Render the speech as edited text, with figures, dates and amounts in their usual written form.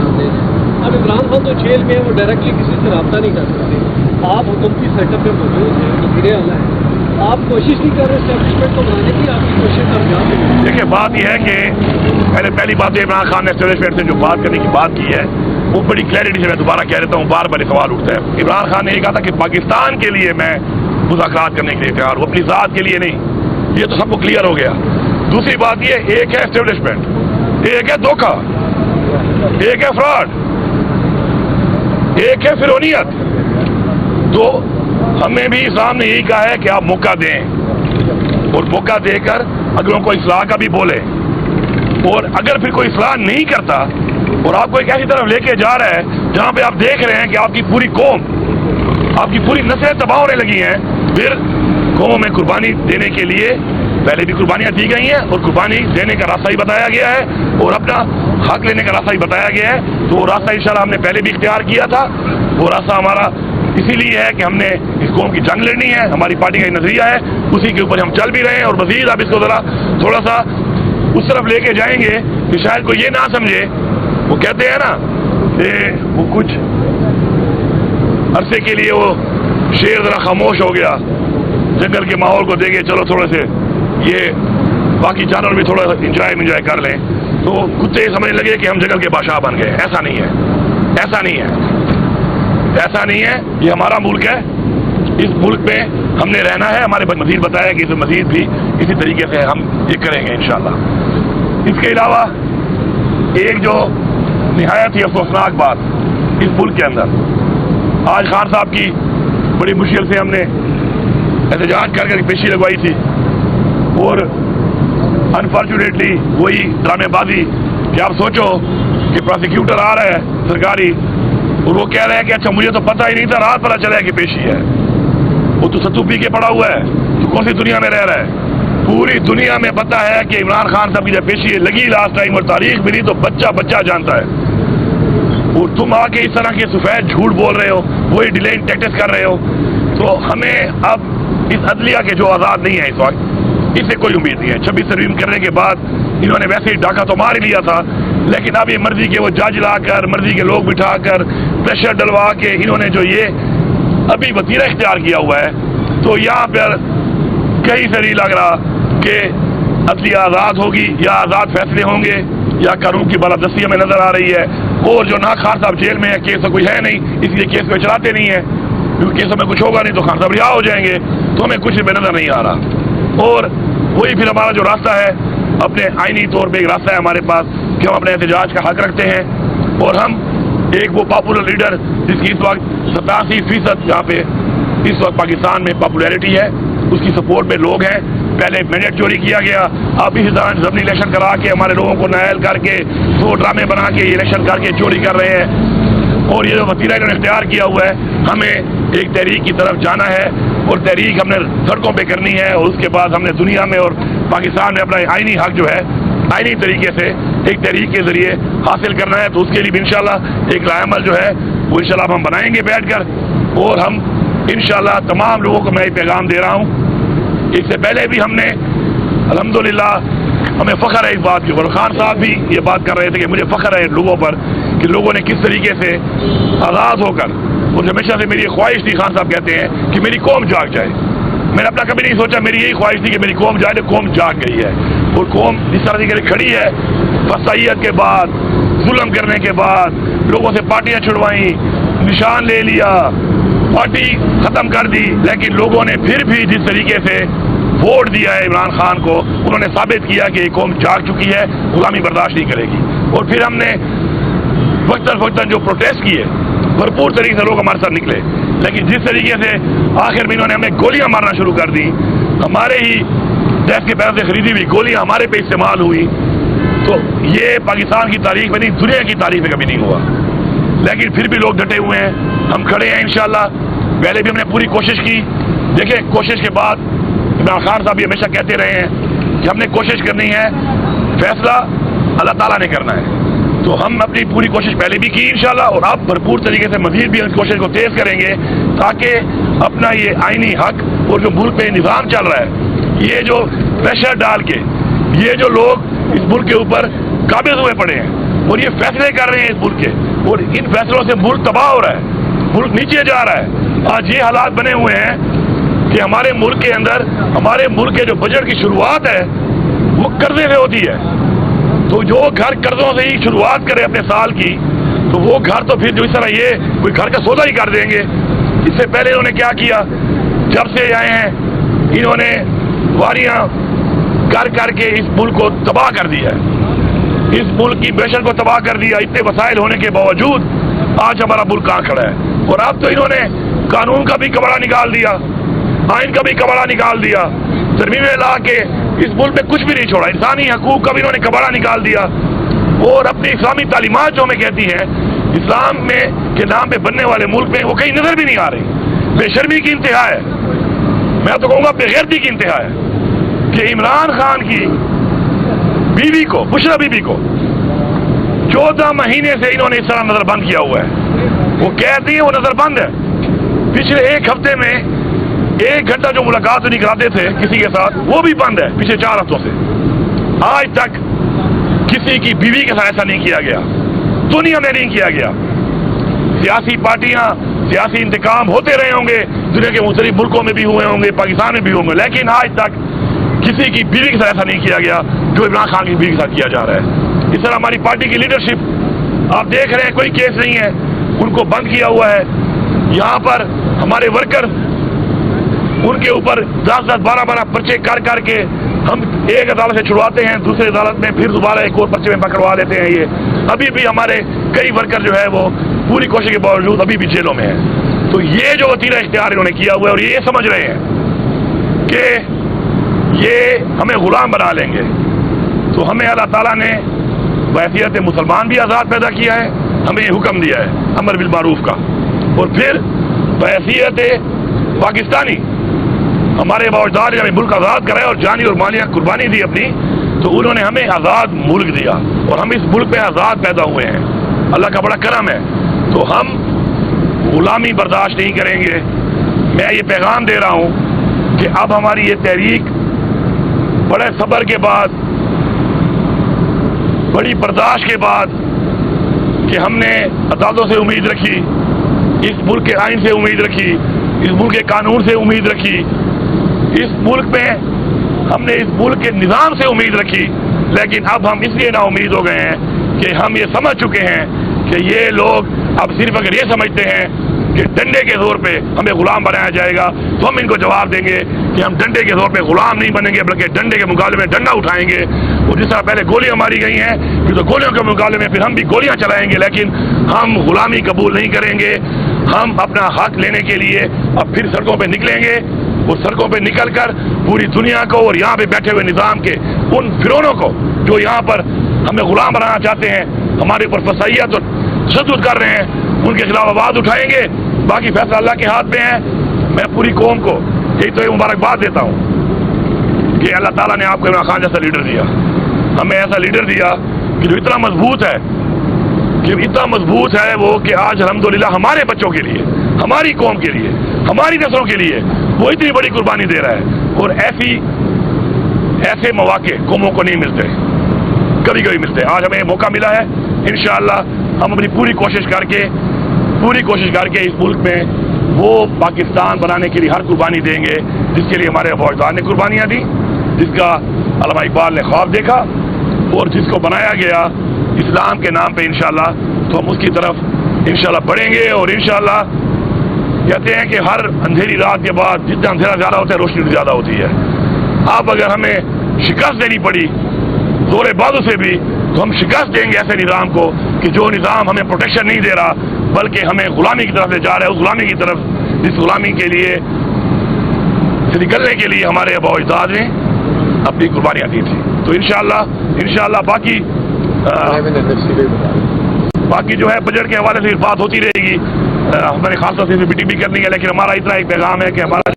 بیان دے رہے ہیں. اب عمران خان تو جیل میں ہے, وہ ڈائریکٹلی کسی سے رابطہ نہیں کر سکتے. آپ حکومتی سیٹ اپ میں موجود ہیں, وزیر اعلیٰ ہیں, آپ کوشش نہیں کر رہے اسٹیبلشمنٹ کو بنانے کی, آپ کی کوشش کامیاب ہے؟ دیکھیے بات یہ ہے کہ پہلی بات عمران خان نے اسٹیبلشمنٹ سے جو بات کرنے کی بات کی ہے وہ بڑی کلیئرٹی سے میں دوبارہ کہہ دیتا ہوں, بار بار سوال اٹھتا ہے. عمران خان نے یہ کہا تھا کہ پاکستان کے لیے میں مذاکرات کرنے کے لیے تیار ہوں, اپنی ذات کے لیے نہیں. یہ تو سب کو کلیئر ہو گیا. دوسری بات یہ, ایک ہے اسٹیبلشمنٹ, ایک ہے دھوکہ, ایک ہے فراڈ, ایک ہے فرونیت. تو ہمیں بھی اسلام نے یہی کہا ہے کہ آپ موقع دیں, اور موقع دے کر اگر ان کو اصلاح کا بھی بولے, اور اگر پھر کوئی اصلاح نہیں کرتا اور آپ کو ایک ایسی طرف لے کے جا رہا ہے جہاں پہ آپ دیکھ رہے ہیں کہ آپ کی پوری قوم, آپ کی پوری نسلیں تباہ ہونے لگی ہیں, پھر قوموں میں قربانی دینے کے لیے پہلے بھی قربانیاں دی گئی ہیں اور قربانی دینے کا راستہ ہی بتایا گیا ہے اور اپنا حق لینے کا راستہ ہی بتایا گیا ہے. تو وہ راستہ انشاءاللہ ہم نے پہلے بھی اختیار کیا تھا. وہ راستہ ہمارا اسی لیے ہے کہ ہم نے اس قوم کی جنگ لڑنی ہے, ہماری پارٹی کا یہ نظریہ ہے, اسی کے اوپر ہم چل بھی رہے ہیں. اور مزید اب اس کو ذرا تھوڑا سا اس طرف لے کے جائیں گے کہ شاید کوئی یہ نہ سمجھے, وہ کہتے ہیں نا کہ وہ کچھ عرصے کے لیے وہ شیر ذرا خاموش ہو گیا, جنگل کے ماحول کو دیکھے چلو تھوڑے سے یہ باقی جانور بھی تھوڑا انجوائے کر لیں, تو کتے سمجھنے لگے کہ ہم جنگل کے بادشاہ بن گئے. ایسا نہیں ہے, ایسا نہیں ہے, ایسا نہیں ہے. یہ ہمارا ملک ہے, اس ملک میں ہم نے رہنا ہے. ہمارے مزید بتایا کہ اس مزید بھی اسی طریقے سے ہم یہ کریں گے انشاءاللہ. اس کے علاوہ ایک جو نہایت ہی افسوسناک بات اس ملک کے اندر, آج خان صاحب کی بڑی مشکل سے ہم نے احتجاج کر پیشی لگوائی تھی, اور انفارچونیٹلی وہی ڈرامے بازی کہ آپ سوچو کہ پروسیکیوٹر آ رہا ہے سرکاری, اور وہ کہہ رہے ہیں کہ اچھا مجھے تو پتہ ہی نہیں تھا, رات پتہ چلا کہ پیشی ہے. وہ تو ستو پی کے پڑا ہوا ہے, تو کون سی دنیا میں رہ رہا ہے؟ پوری دنیا میں پتہ ہے کہ عمران خان صاحب کی جب پیشی لگی لاسٹ ٹائم اور تاریخ ملی تو بچہ بچہ جانتا ہے. اور تم آ کے اس طرح کے سفید جھوٹ بول رہے ہو, وہی ڈیلینگ ٹیکٹس کر رہے ہو. تو ہمیں اب اس عدلیہ کے جو آزاد نہیں ہے اس وقت, اس سے کوئی امید نہیں ہے. 26 ترمیم کرنے کے بعد انہوں نے ویسے ہی ڈاکہ تو مار ہی لیا تھا, لیکن اب یہ مرضی کے وہ جج لا کر, مرضی کے لوگ بٹھا کر, پریشر ڈلوا کے انہوں نے جو یہ ابھی وتیرہ اختیار کیا ہوا ہے, تو یہاں پر کہیں سے نہیں لگ رہا کہ عدلیہ آزاد ہوگی یا آزاد فیصلے ہوں گے یا قانون کی بالادستی ہمیں نظر آ رہی ہے. اور جو نا خان صاحب جیل میں ہے, کیس کوئی ہے نہیں, اس لیے کیس کو چلاتے نہیں ہیں, کیونکہ کیسوں میں کچھ ہوگا نہیں تو خان صاحب رہا ہو جائیں گے, تو ہمیں کچھ بھی نظر نہیں آ رہا. اور وہی پھر ہمارا جو راستہ ہے, اپنے آئینی طور پہ ایک راستہ ہے ہمارے پاس کہ ہم اپنے احتجاج کا حق رکھتے ہیں, اور ہم ایک وہ پاپولر لیڈر جس کی اس وقت 87% جہاں پہ اس وقت پاکستان میں پاپولیرٹی ہے, اس کی سپورٹ میں لوگ ہیں. پہلے مینڈیٹ چوری کیا گیا, اب اسی طرح ضمنی الیکشن کرا کے ہمارے لوگوں کو نائل کر کے دو ڈرامے بنا کے یہ الیکشن کر کے چوری کر رہے ہیں. اور یہ جو وسیلہ انہوں نے اختیار کیا ہوا ہے, ہمیں ایک تحریک کی طرف جانا ہے, اور تحریک ہم نے سڑکوں پہ کرنی ہے, اور اس کے بعد ہم نے دنیا میں اور پاکستان میں اپنا آئینی حق جو ہے آئینی طریقے سے ایک تحریک کے ذریعے حاصل کرنا ہے. تو اس کے لیے بھی انشاءاللہ ایک رائے عمل جو ہے وہ انشاءاللہ ہم بنائیں گے بیٹھ کر, اور ہم انشاءاللہ تمام لوگوں کو میں یہ پیغام دے رہا ہوں. اس سے پہلے بھی ہم نے الحمدللہ ہمیں فخر ہے اس بات کے اوپر, خان صاحب بھی یہ بات کر رہے تھے کہ مجھے فخر ہے لوگوں پر کہ لوگوں نے کس طریقے سے آزاد ہو کر, اور ہمیشہ سے میری یہ خواہش تھی, خان صاحب کہتے ہیں کہ میری قوم جاگ جائے. میں نے اپنا کبھی نہیں سوچا, میری یہی خواہش تھی کہ میری قوم جائے, تو قوم جاگ گئی ہے. اور قوم جس طرح سے کھڑی ہے, فسائیت کے بعد, ظلم کرنے کے بعد, لوگوں سے پارٹیاں چھڑوائیں, نشان لے لیا, پارٹی ختم کر دی, لیکن لوگوں نے پھر بھی جس طریقے سے ووٹ دیا ہے عمران خان کو, انہوں نے ثابت کیا کہ یہ قوم جاگ چکی ہے, غلامی برداشت نہیں کرے گی. اور پھر ہم نے وقتاً جو پروٹیسٹ کیے, بھرپور طریقے سے لوگ ہمارے ساتھ نکلے, لیکن جس طریقے سے آخر میں انہوں نے ہمیں گولیاں مارنا شروع کر دی, ہمارے ہی ٹیکس کے پیسے سے خریدی ہوئی گولیاں ہمارے پہ استعمال ہوئی, تو یہ پاکستان کی تاریخ میں نہیں, دنیا کی تاریخ میں کبھی نہیں ہوا. لیکن پھر بھی لوگ ڈٹے ہوئے ہیں, ہم کھڑے ہیں انشاءاللہ. پہلے بھی ہم نے پوری کوشش کی, دیکھیں کوشش کے بعد عمران خان صاحب یہ ہمیشہ کہتے رہے ہیں کہ ہم نے کوشش کرنی ہے, فیصلہ اللہ تعالیٰ نے کرنا ہے. تو ہم اپنی پوری کوشش پہلے بھی کی انشاءاللہ, اور اب بھرپور طریقے سے مزید بھی اس کوشش کو تیز کریں گے, تاکہ اپنا یہ آئینی حق اور جو ملک پہ نظام چل رہا ہے, یہ جو پریشر ڈال کے یہ جو لوگ اس ملک کے اوپر قابض ہوئے پڑے ہیں, اور یہ فیصلے کر رہے ہیں اس ملک کے، اور ان فیصلوں سے ملک تباہ ہو رہا ہے، ملک نیچے جا رہا ہے۔ آج یہ حالات بنے ہوئے ہیں کہ ہمارے ملک کے اندر، ہمارے ملک کے جو بجٹ کی شروعات ہے وہ قرضے سے ہوتی ہے، تو جو گھر قرضوں سے ہی شروعات کرے اپنے سال کی، تو وہ گھر تو پھر جو اس طرح یہ کوئی گھر کا سودا ہی کر دیں گے۔ اس سے پہلے انہوں نے کیا کیا، جب سے آئے ہیں انہوں نے واریاں کر کے اس ملک کو تباہ کر دیا ہے، اس ملک کی معیشت کو تباہ کر دیا۔ اتنے وسائل ہونے کے باوجود آج ہمارا ملک کہاں کھڑا ہے، اور اب تو انہوں نے قانون کا بھی کباڑا نکال دیا، آئین کا بھی کباڑا نکال دیا، ترمیمیں لا کے اس ملک میں کچھ بھی نہیں چھوڑا، انسانی حقوق کا بھی انہوں نے کباڑا نکال دیا، اور اپنی اسلامی تعلیمات جو ہمیں کہتی ہیں اسلام میں کے نام پہ بننے والے ملک میں وہ کہیں نظر بھی نہیں آ رہی۔ بے شرمی کی انتہا ہے، میں تو کہوں گا بے غیرتی کی انتہا ہے کہ عمران خان کی بیوی کو، بشرا بیوی کو 14 مہینے سے انہوں نے اس طرح نظر بند کیا ہوا ہے۔ وہ کہتی ہیں وہ نظر بند ہے، پچھلے ایک ہفتے میں 1 گھنٹہ جو ملاقات نہیں کراتے تھے کسی کے ساتھ وہ بھی بند ہے پچھلے 4 ہفتوں سے۔ آج تک کسی کی بیوی کے ساتھ ایسا نہیں کیا گیا، دنیا میں نہیں کیا گیا۔ سیاسی پارٹیاں، سیاسی انتقام ہوتے رہے ہوں گے، دنیا کے مختلف ملکوں میں بھی ہوئے ہوں گے، پاکستان میں بھی ہوں گے، لیکن آج تک کسی کی بیوی کے ساتھ ایسا نہیں کیا گیا جو عمران خان کی بیوی کے ساتھ کیا جا رہا ہے۔ اس طرح ہماری پارٹی کی لیڈرشپ آپ دیکھ رہے ہیں، کوئی کیس نہیں ہے، ان کو بند کیا ہوا ہے۔ یہاں پر ہمارے ورکر، ان کے اوپر 10-10 12-12 پرچے کر کے ہم ایک عدالت سے چھڑواتے ہیں، دوسری عدالت میں پھر دوبارہ ایک اور پرچے میں پکڑوا لیتے ہیں۔ یہ ابھی بھی ہمارے کئی ورکر جو ہے وہ پوری کوشش کے باوجود ابھی بھی جیلوں میں ہیں۔ تو یہ جو وتیرہ اختیار انہوں نے کیا ہوا ہے، اور یہ سمجھ رہے ہیں کہ یہ ہمیں غلام بنا لیں گے، تو ہمیں اللہ تعالیٰ نے بحیثیت مسلمان بھی آزاد پیدا کیا ہے، ہمیں یہ حکم دیا ہے امر بالمعروف کا، اور پھر بحیثیت پاکستانی ہمارے باوجدار نے ہمیں ملک آزاد کرایا اور جانی اور مالیہ قربانی دی اپنی، تو انہوں نے ہمیں آزاد ملک دیا اور ہم اس ملک میں آزاد پیدا ہوئے ہیں، اللہ کا بڑا کرم ہے۔ تو ہم غلامی برداشت نہیں کریں گے۔ میں یہ پیغام دے رہا ہوں کہ اب ہماری یہ تحریک بڑے صبر کے بعد، بڑی برداشت کے بعد، کہ ہم نے عدالتوں سے امید رکھی، اس ملک کے آئین سے امید رکھی، اس ملک کے قانون سے امید رکھی، اس ملک میں ہم نے اس ملک کے نظام سے امید رکھی، لیکن اب ہم اس لیے نا امید ہو گئے ہیں کہ ہم یہ سمجھ چکے ہیں کہ یہ لوگ اب صرف اگر یہ سمجھتے ہیں کہ ڈنڈے کے زور پہ ہمیں غلام بنایا جائے گا، تو ہم ان کو جواب دیں گے کہ ہم ڈنڈے کے زور پہ غلام نہیں بنیں گے، بلکہ ڈنڈے کے مقابلے میں ڈنڈا اٹھائیں گے۔ اور جس طرح پہلے گولیاں ماری گئی ہیں، پھر تو گولیوں کے مقابلے میں پھر ہم بھی گولیاں چلائیں گے، لیکن ہم غلامی قبول نہیں کریں گے۔ ہم اپنا حق لینے کے لیے اب پھر سڑکوں پہ نکلیں گے، وہ سڑکوں پہ نکل کر پوری دنیا کو اور یہاں پہ بیٹھے ہوئے نظام کے ان فرعونوں کو جو یہاں پر ہمیں غلام بنانا چاہتے ہیں، ہمارے اوپر فسائیت اور تشدد کر رہے ہیں، ان کے خلاف آواز اٹھائیں گے۔ باقی فیصلہ اللہ کے ہاتھ میں ہے۔ میں پوری قوم کو یہی تو مبارکباد دیتا ہوں کہ اللہ تعالیٰ نے آپ کو عمران خان جیسا لیڈر دیا، ہمیں ایسا لیڈر دیا کہ جو اتنا مضبوط ہے، کہ اتنا مضبوط ہے وہ کہ آج الحمدللہ ہمارے بچوں کے لیے، ہماری قوم کے لیے، ہماری نسلوں کے لیے وہ اتنی بڑی قربانی دے رہا ہے۔ اور ایسے مواقع قوموں کو نہیں ملتے، کبھی کبھی ملتے۔ آج ہمیں موقع ملا ہے، انشاءاللہ ہم اپنی پوری کوشش کر کے اس ملک میں وہ پاکستان بنانے کے لیے ہر قربانی دیں گے جس کے لیے ہمارے فوجدار نے قربانیاں دی، جس کا علامہ اقبال نے خواب دیکھا اور جس کو بنایا گیا اسلام کے نام پہ انشاءاللہ، تو ہم اس کی طرف انشاءاللہ بڑھیں گے۔ اور انشاءاللہ کہتے ہیں کہ ہر اندھیری رات کے بعد جتنا اندھیرا زیادہ ہوتا ہے روشنی زیادہ ہوتی ہے۔ اب اگر ہمیں شکست دینی پڑی زور بازو سے بھی، تو ہم شکست دیں گے ایسے نظام کو کہ جو نظام ہمیں پروٹیکشن نہیں دے رہا بلکہ ہمیں غلامی کی طرف لے جا رہا ہے، اس غلامی کی طرف جس غلامی کے لیے سے نکلنے کے لیے ہمارے آباء و اجداد نے اپنی قربانیاں دی تھی۔ تو انشاءاللہ باقی جو ہے بجٹ کے حوالے سے بات ہوتی رہے گی، ہمارے خاص طور سے میٹنگ بھی کرنی ہے، لیکن ہمارا اتنا ایک پیغام ہے کہ ہمارا